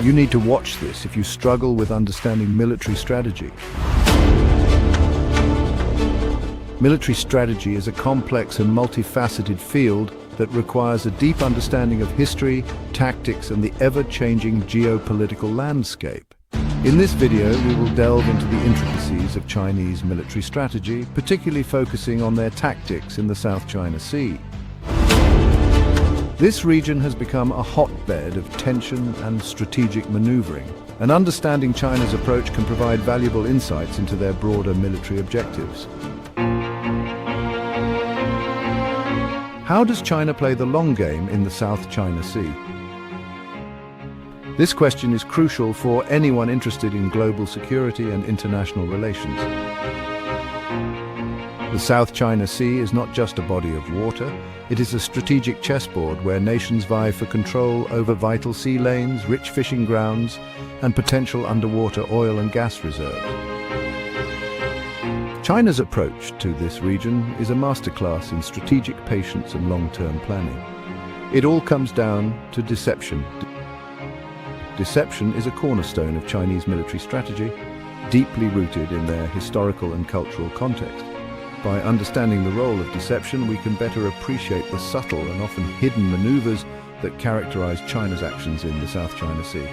You need to watch this if you struggle with understanding military strategy. Military strategy is a complex and multifaceted field that requires a deep understanding of history, tactics, and the ever-changing geopolitical landscape. In this video, we will delve into the intricacies of Chinese military strategy, particularly focusing on their tactics in the South China Sea. This region has become a hotbed of tension and strategic maneuvering, and understanding China's approach can provide valuable insights into their broader military objectives. How does China play the long game in the South China Sea? This question is crucial for anyone interested in global security and international relations. The South China Sea is not just a body of water, it is a strategic chessboard where nations vie for control over vital sea lanes, rich fishing grounds, and potential underwater oil and gas reserves. China's approach to this region is a masterclass in strategic patience and long-term planning. It all comes down to deception. Deception is a cornerstone of Chinese military strategy, deeply rooted in their historical and cultural context. By understanding the role of deception, we can better appreciate the subtle and often hidden maneuvers that characterize China's actions in the South China Sea.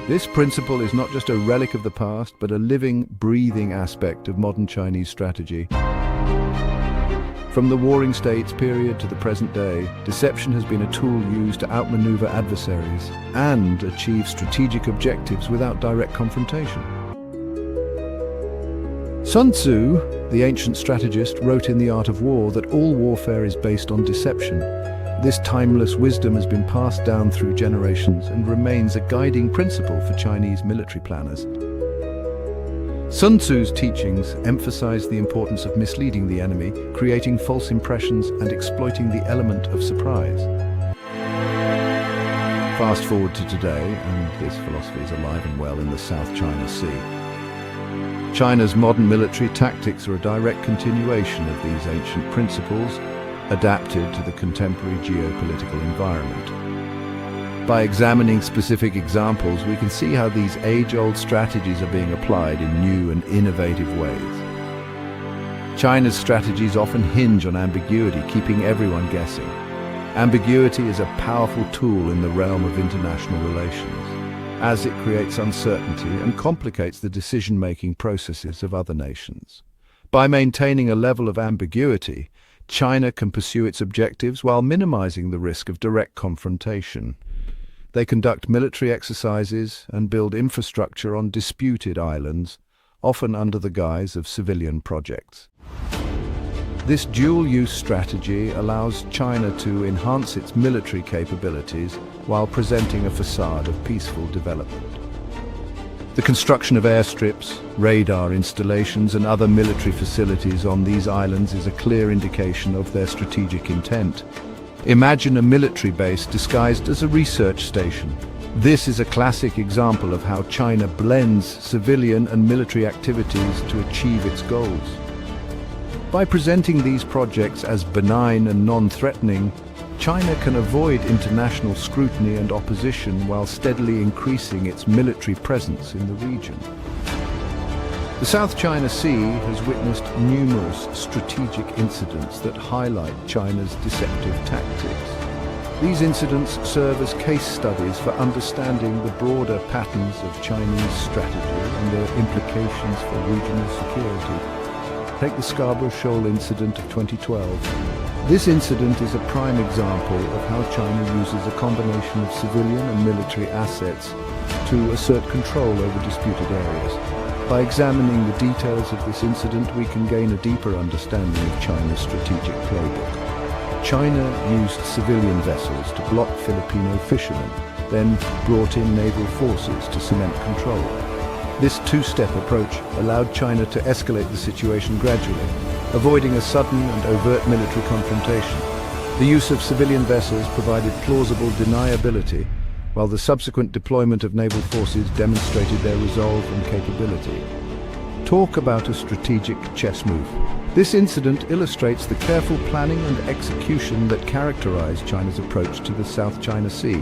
This principle is not just a relic of the past, but a living, breathing aspect of modern Chinese strategy. From the Warring States period to the present day, deception has been a tool used to outmaneuver adversaries and achieve strategic objectives without direct confrontation. Sun Tzu, the ancient strategist, wrote in The Art of War that all warfare is based on deception. This timeless wisdom has been passed down through generations and remains a guiding principle for Chinese military planners. Sun Tzu's teachings emphasize the importance of misleading the enemy, creating false impressions, and exploiting the element of surprise. Fast forward to today, and this philosophy is alive and well in the South China Sea. China's modern military tactics are a direct continuation of these ancient principles, adapted to the contemporary geopolitical environment. By examining specific examples, we can see how these age-old strategies are being applied in new and innovative ways. China's strategies often hinge on ambiguity, keeping everyone guessing. Ambiguity is a powerful tool in the realm of international relations, as it creates uncertainty and complicates the decision-making processes of other nations. By maintaining a level of ambiguity, China can pursue its objectives while minimizing the risk of direct confrontation. They conduct military exercises and build infrastructure on disputed islands, often under the guise of civilian projects. This dual-use strategy allows China to enhance its military capabilities while presenting a facade of peaceful development. The construction of airstrips, radar installations, and other military facilities on these islands is a clear indication of their strategic intent. Imagine a military base disguised as a research station. This is a classic example of how China blends civilian and military activities to achieve its goals. By presenting these projects as benign and non-threatening, China can avoid international scrutiny and opposition while steadily increasing its military presence in the region. The South China Sea has witnessed numerous strategic incidents that highlight China's deceptive tactics. These incidents serve as case studies for understanding the broader patterns of Chinese strategy and their implications for regional security. Take the Scarborough Shoal incident of 2012. This incident is a prime example of how China uses a combination of civilian and military assets to assert control over disputed areas. By examining the details of this incident, we can gain a deeper understanding of China's strategic playbook. China used civilian vessels to block Filipino fishermen, then brought in naval forces to cement control. This two-step approach allowed China to escalate the situation gradually, avoiding a sudden and overt military confrontation. The use of civilian vessels provided plausible deniability, while the subsequent deployment of naval forces demonstrated their resolve and capability. Talk about a strategic chess move. This incident illustrates the careful planning and execution that characterized China's approach to the South China Sea.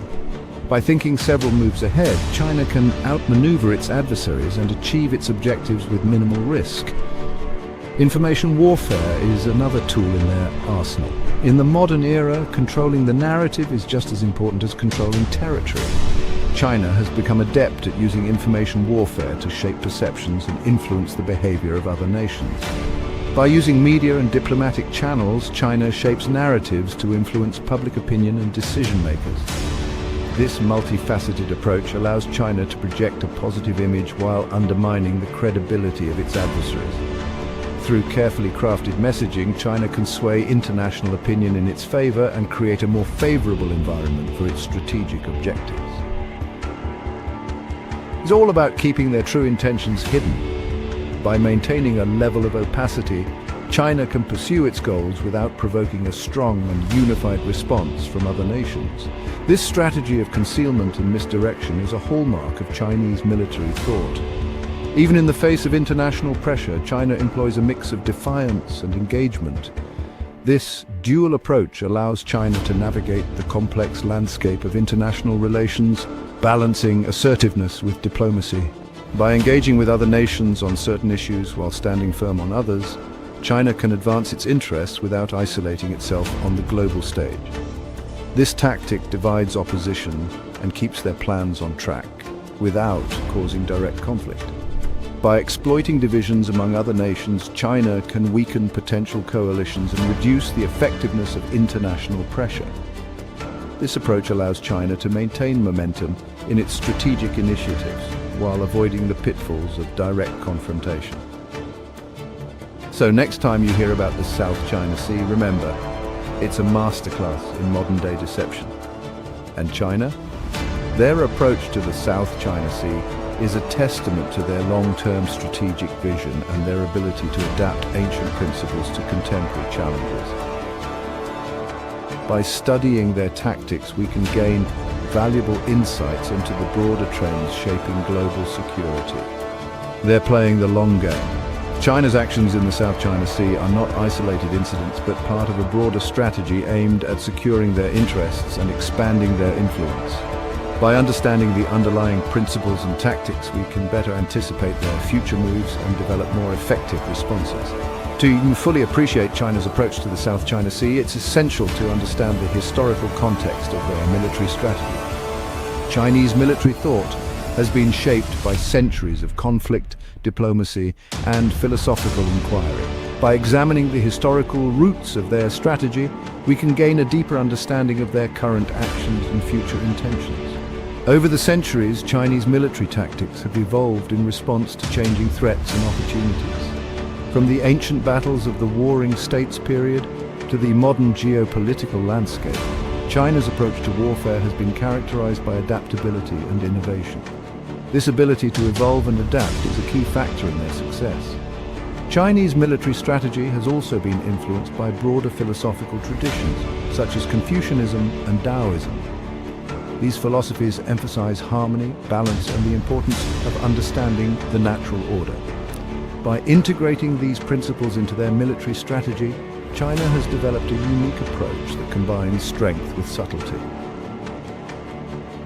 By thinking several moves ahead, China can outmaneuver its adversaries and achieve its objectives with minimal risk. Information warfare is another tool in their arsenal. In the modern era, controlling the narrative is just as important as controlling territory. China has become adept at using information warfare to shape perceptions and influence the behavior of other nations. By using media and diplomatic channels, China shapes narratives to influence public opinion and decision-makers. This multifaceted approach allows China to project a positive image while undermining the credibility of its adversaries. Through carefully crafted messaging, China can sway international opinion in its favor and create a more favorable environment for its strategic objectives. It's all about keeping their true intentions hidden. By maintaining a level of opacity, China can pursue its goals without provoking a strong and unified response from other nations. This strategy of concealment and misdirection is a hallmark of Chinese military thought. Even in the face of international pressure, China employs a mix of defiance and engagement. This dual approach allows China to navigate the complex landscape of international relations, balancing assertiveness with diplomacy. By engaging with other nations on certain issues while standing firm on others, China can advance its interests without isolating itself on the global stage. This tactic divides opposition and keeps their plans on track, without causing direct conflict. By exploiting divisions among other nations, China can weaken potential coalitions and reduce the effectiveness of international pressure. This approach allows China to maintain momentum in its strategic initiatives while avoiding the pitfalls of direct confrontation. So next time you hear about the South China Sea, remember, it's a masterclass in modern-day deception. And China? Their approach to the South China Sea is a testament to their long-term strategic vision and their ability to adapt ancient principles to contemporary challenges. By studying their tactics, we can gain valuable insights into the broader trends shaping global security. They're playing the long game. China's actions in the South China Sea are not isolated incidents, but part of a broader strategy aimed at securing their interests and expanding their influence. By understanding the underlying principles and tactics, we can better anticipate their future moves and develop more effective responses. To fully appreciate China's approach to the South China Sea, it's essential to understand the historical context of their military strategy. Chinese military thought has been shaped by centuries of conflict, diplomacy, and philosophical inquiry. By examining the historical roots of their strategy, we can gain a deeper understanding of their current actions and future intentions. Over the centuries, Chinese military tactics have evolved in response to changing threats and opportunities. From the ancient battles of the Warring States period to the modern geopolitical landscape, China's approach to warfare has been characterized by adaptability and innovation. This ability to evolve and adapt is a key factor in their success. Chinese military strategy has also been influenced by broader philosophical traditions, such as Confucianism and Taoism. These philosophies emphasize harmony, balance, and the importance of understanding the natural order. By integrating these principles into their military strategy, China has developed a unique approach that combines strength with subtlety.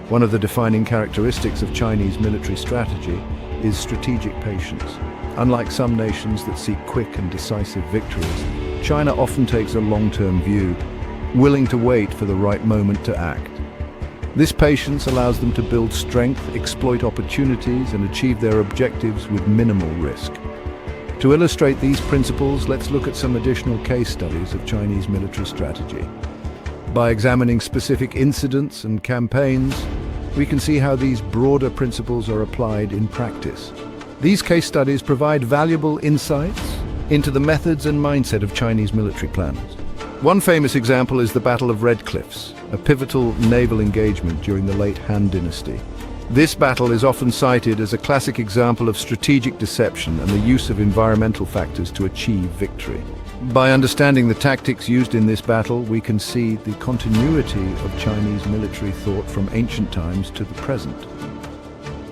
One of the defining characteristics of Chinese military strategy is strategic patience. Unlike some nations that seek quick and decisive victories, China often takes a long-term view, willing to wait for the right moment to act. This patience allows them to build strength, exploit opportunities, and achieve their objectives with minimal risk. To illustrate these principles, let's look at some additional case studies of Chinese military strategy. By examining specific incidents and campaigns, we can see how these broader principles are applied in practice. These case studies provide valuable insights into the methods and mindset of Chinese military planners. One famous example is the Battle of Red Cliffs, a pivotal naval engagement during the late Han Dynasty. This battle is often cited as a classic example of strategic deception and the use of environmental factors to achieve victory. By understanding the tactics used in this battle, we can see the continuity of Chinese military thought from ancient times to the present.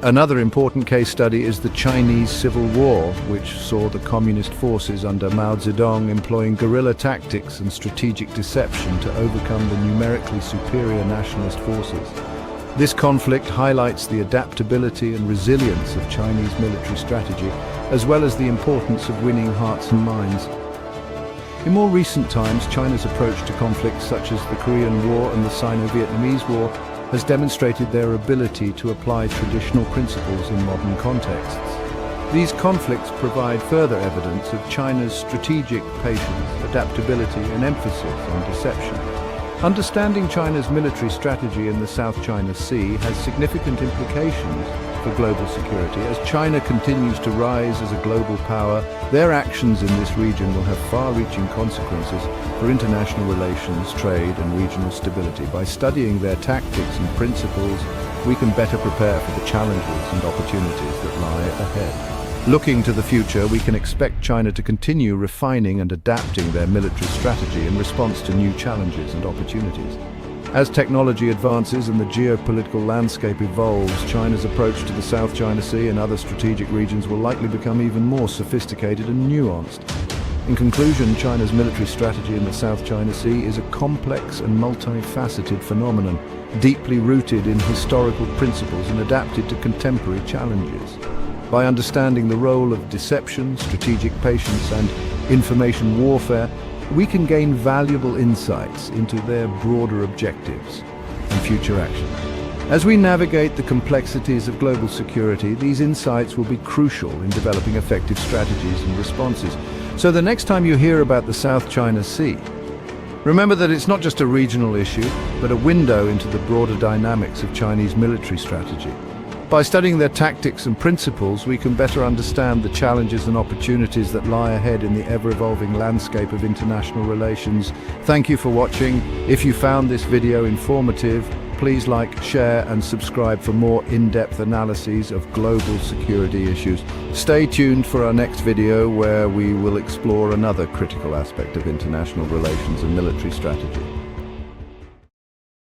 Another important case study is the Chinese Civil War, which saw the communist forces under Mao Zedong employing guerrilla tactics and strategic deception to overcome the numerically superior nationalist forces. This conflict highlights the adaptability and resilience of Chinese military strategy, as well as the importance of winning hearts and minds. In more recent times, China's approach to conflicts such as the Korean War and the Sino-Vietnamese War has demonstrated their ability to apply traditional principles in modern contexts. These conflicts provide further evidence of China's strategic patience, adaptability, and emphasis on deception. Understanding China's military strategy in the South China Sea has significant implications for global security. As China continues to rise as a global power, their actions in this region will have far-reaching consequences for international relations, trade, and regional stability. By studying their tactics and principles, we can better prepare for the challenges and opportunities that lie ahead. Looking to the future, we can expect China to continue refining and adapting their military strategy in response to new challenges and opportunities. As technology advances and the geopolitical landscape evolves, China's approach to the South China Sea and other strategic regions will likely become even more sophisticated and nuanced. In conclusion, China's military strategy in the South China Sea is a complex and multifaceted phenomenon, deeply rooted in historical principles and adapted to contemporary challenges. By understanding the role of deception, strategic patience, and information warfare, we can gain valuable insights into their broader objectives and future actions. As we navigate the complexities of global security, these insights will be crucial in developing effective strategies and responses. So the next time you hear about the South China Sea, remember that it's not just a regional issue, but a window into the broader dynamics of Chinese military strategy. By studying their tactics and principles, we can better understand the challenges and opportunities that lie ahead in the ever-evolving landscape of international relations. Thank you for watching. If you found this video informative, please like, share, and subscribe for more in-depth analyses of global security issues. Stay tuned for our next video, where we will explore another critical aspect of international relations and military strategy.